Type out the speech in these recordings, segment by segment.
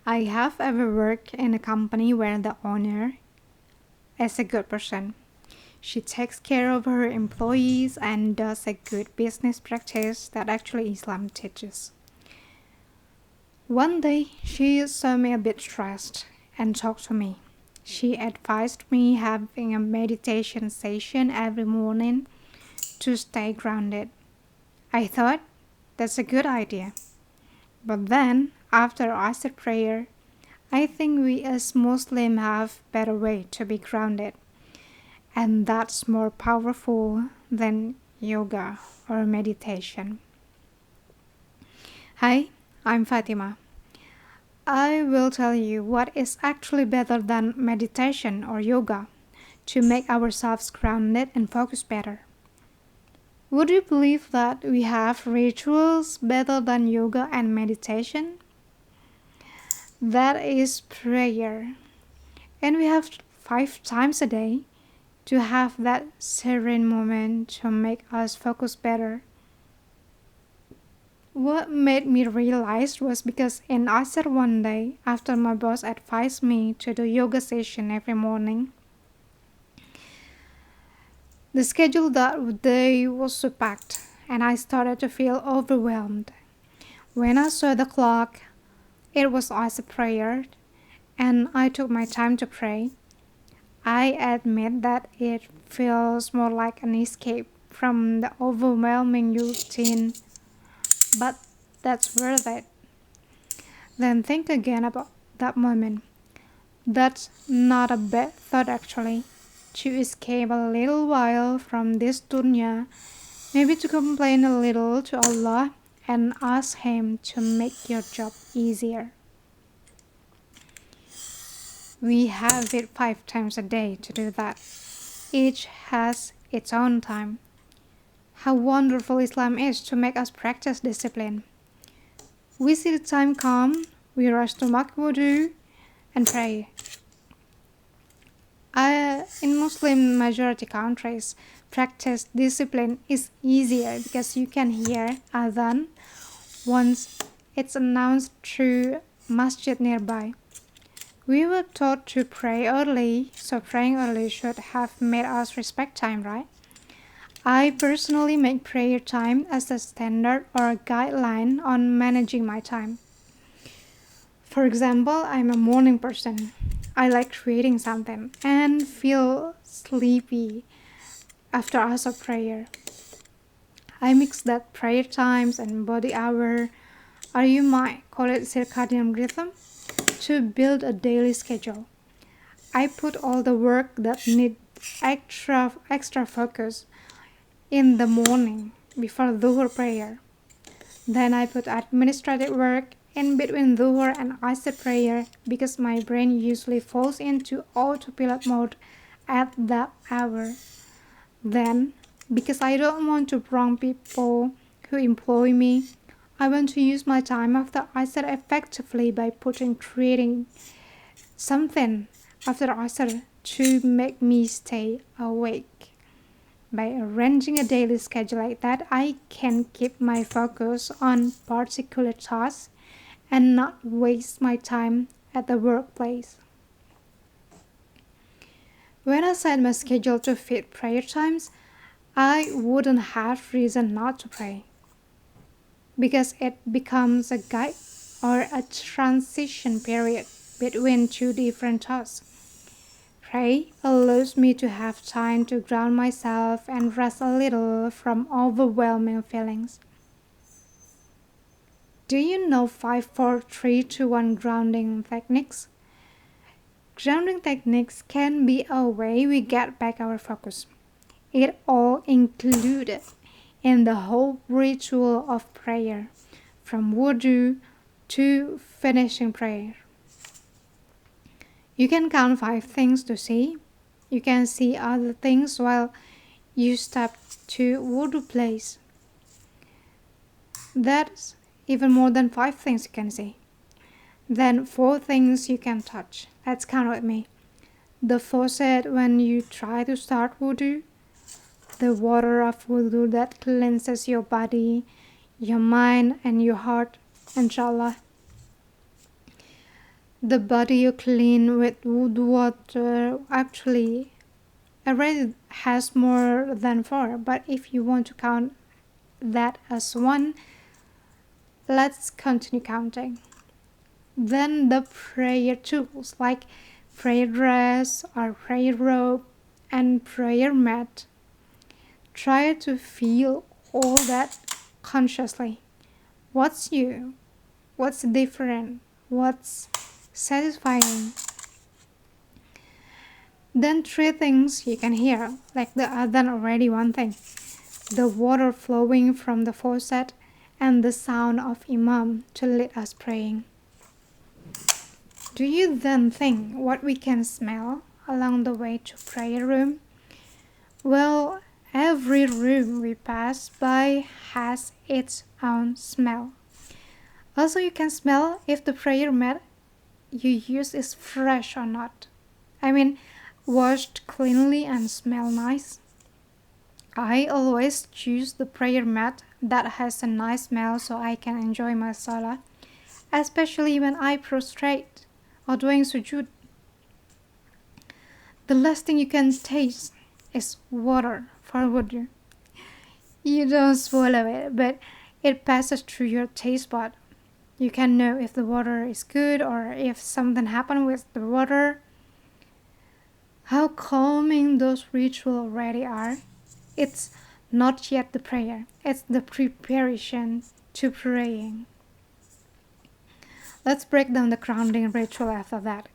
I have ever worked in a company where the owner is a good person. She takes care of her employees and does a good business practice that actually Islam teaches. One day, she saw me a bit stressed and talked to me. She advised me having a meditation session every morning to stay grounded. I thought that's a good idea. But then, after Asr prayer, I think we as Muslims have better way to be grounded, and that's more powerful than yoga or meditation. Hi, I'm Fatima. I will tell you what is actually better than meditation or yoga to make ourselves grounded and focus better. Would you believe that we have rituals better than yoga and meditation? That is prayer. And we have 5 times a day to have that serene moment to make us focus better. What made me realize was because in Asr one day, after my boss advised me to do yoga session every morning, the schedule that day was so packed and I started to feel overwhelmed. When I saw the clock, it was Asr prayer and I took my time to pray. I admit that it feels more like an escape from the overwhelming routine, but that's worth it. Then think again about that moment. That's not a bad thought actually. To escape a little while from this dunya, maybe to complain a little to Allah and ask Him to make your job easier. We have it 5 times a day to do that. Each has its own time. How wonderful Islam is to make us practice discipline. We see the time come, we rush to make wudu and pray. In Muslim majority countries, practice discipline is easier because you can hear adhan once it's announced through masjid nearby. We were taught to pray early, so praying early should have made us respect time, right? I personally make prayer time as a standard or a guideline on managing my time. For example, I'm a morning person. I like creating something and feel sleepy after hours of prayer. I mix that prayer times and body hour, or you might call it circadian rhythm, to build a daily schedule. I put all the work that need extra focus in the morning before Dhuhr prayer. Then I put administrative work in between Dhuhr and Asr prayer because my brain usually falls into autopilot mode at that hour. Then, because I don't want to wrong people who employ me, I want to use my time after Asr effectively by creating something after Asr to make me stay awake. By arranging a daily schedule like that, I can keep my focus on particular tasks and not waste my time at the workplace. When I set my schedule to fit prayer times, I wouldn't have reason not to pray because it becomes a guide or a transition period between two different tasks. Pray allows me to have time to ground myself and rest a little from overwhelming feelings. Do you know 5, 4, 3, 2, 1 grounding techniques? Grounding techniques can be a way we get back our focus. It all included in the whole ritual of prayer, from wudu to finishing prayer. You can count 5 things to see. You can see other things while you step to wudu place. That's even more than 5 things you can see. Then 4 things you can touch. Let's count with me. The faucet when you try to start wudu. The water of wudu that cleanses your body, your mind and your heart, inshallah. The body you clean with wudu water actually already has more than four, but if you want to count that as one, let's continue counting. Then the prayer tools like prayer dress or prayer robe and prayer mat. Try to feel all that consciously. What's new? What's different? What's satisfying? Then three things you can hear, like the adhan already one thing. The water flowing from the faucet and the sound of Imam to lead us praying. Do you then think what we can smell along the way to prayer room? Well, every room we pass by has its own smell. Also, you can smell if the prayer mat you use is fresh or not. I mean, washed cleanly and smell nice. I always choose the prayer mat that has a nice smell so I can enjoy my salah, especially when I prostrate or doing sujud. The last thing you can taste is water for wudu. You don't swallow it, but it passes through your taste bud. You can know if the water is good or if something happened with the water. How calming those rituals already are. It's not yet the prayer, it's the preparation to praying. Let's break down the grounding ritual after that.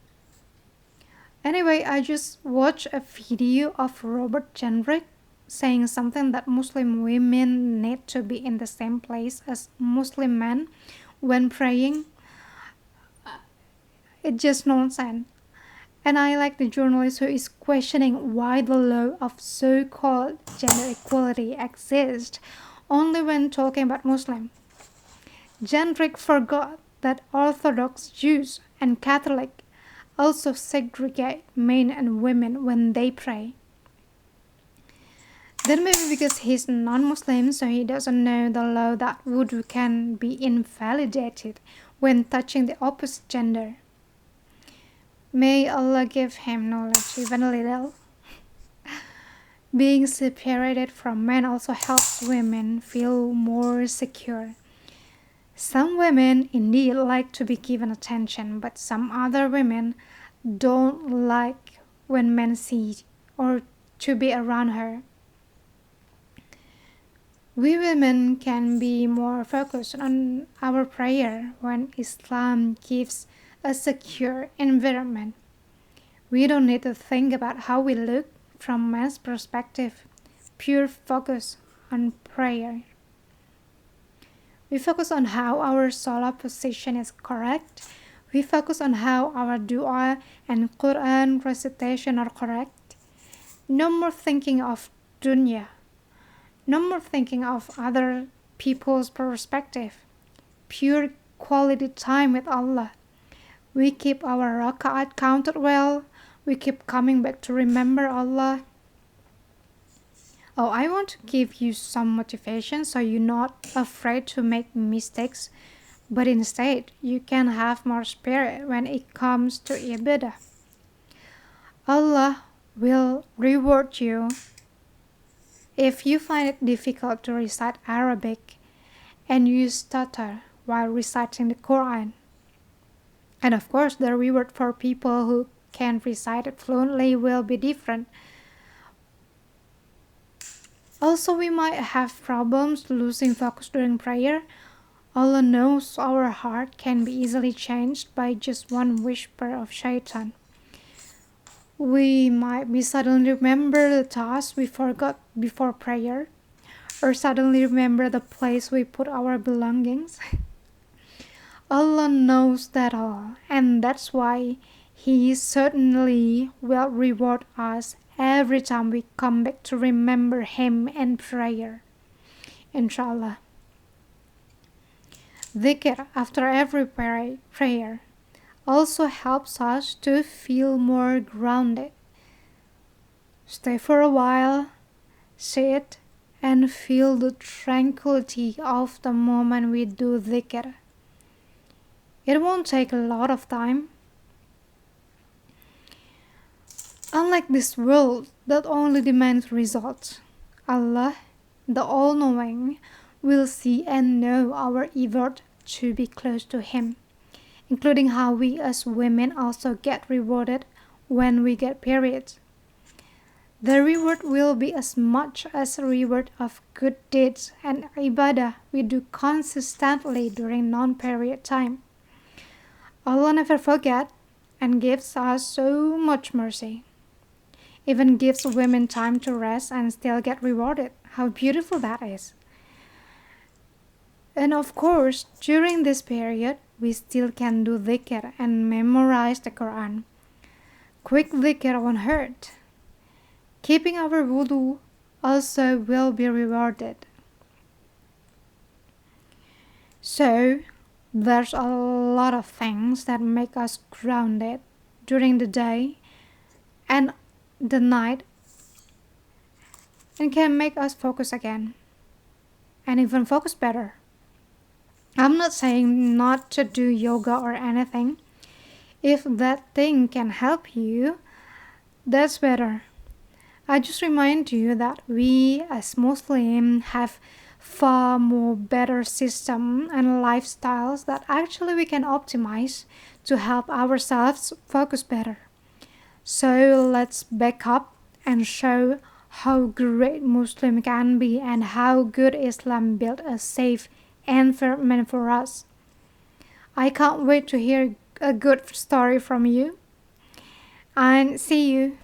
Anyway, I just watched a video of Robert Jendrik saying something that Muslim women need to be in the same place as Muslim men when praying. It's just nonsense. And I like the journalist who is questioning why the law of so-called gender equality exists only when talking about Muslim. Jendrik forgot that Orthodox Jews and Catholic also segregate men and women when they pray. Then maybe because he's non-Muslim, so he doesn't know the law that wudu can be invalidated when touching the opposite gender. May Allah give him knowledge, even a little. Being separated from men also helps women feel more secure. Some women indeed like to be given attention, but some other women don't like when men see or to be around her. We women can be more focused on our prayer when Islam gives a secure environment. We don't need to think about how we look from man's perspective. Pure focus on prayer. We focus on how our salah position is correct. We focus on how our dua and Quran recitation are correct. No more thinking of dunya. No more thinking of other people's perspective. Pure quality time with Allah. We keep our raka'at counted well. We keep coming back to remember Allah. Oh, I want to give you some motivation so you're not afraid to make mistakes, but instead you can have more spirit when it comes to ibadah. Allah will reward you if you find it difficult to recite Arabic and you stutter while reciting the Quran. And of course, the reward for people who can recite it fluently will be different. Also, we might have problems losing focus during prayer. Allah knows our heart can be easily changed by just one whisper of shaitan. We might be suddenly remember the task we forgot before prayer, or suddenly remember the place we put our belongings. Allah knows that all, and that's why He certainly will reward us every time we come back to remember Him in prayer. Inshallah. Dhikr after every prayer also helps us to feel more grounded. Stay for a while, sit, and feel the tranquility of the moment we do dhikr. It won't take a lot of time, Unlike this world that only demands results, Allah, the All-Knowing, will see and know our effort to be close to Him, including how we as women also get rewarded when we get periods. The reward will be as much as a reward of good deeds and ibadah we do consistently during non-period time. Allah never forgets and gives us so much mercy. Even gives women time to rest and still get rewarded. How beautiful that is. And of course, during this period, we still can do dhikr and memorize the Quran. Quick dhikr won't hurt. Keeping our wudu also will be rewarded. So, there's a lot of things that make us grounded during the day and the night and can make us focus again and even focus better. I'm not saying not to do yoga or anything. If that thing can help you, that's better. I just remind you that we as Muslims have far more better system and lifestyles that actually we can optimize to help ourselves focus better. So let's back up and show how great Muslim can be and how good Islam built a safe environment for us. I can't wait to hear a good story from you and see you.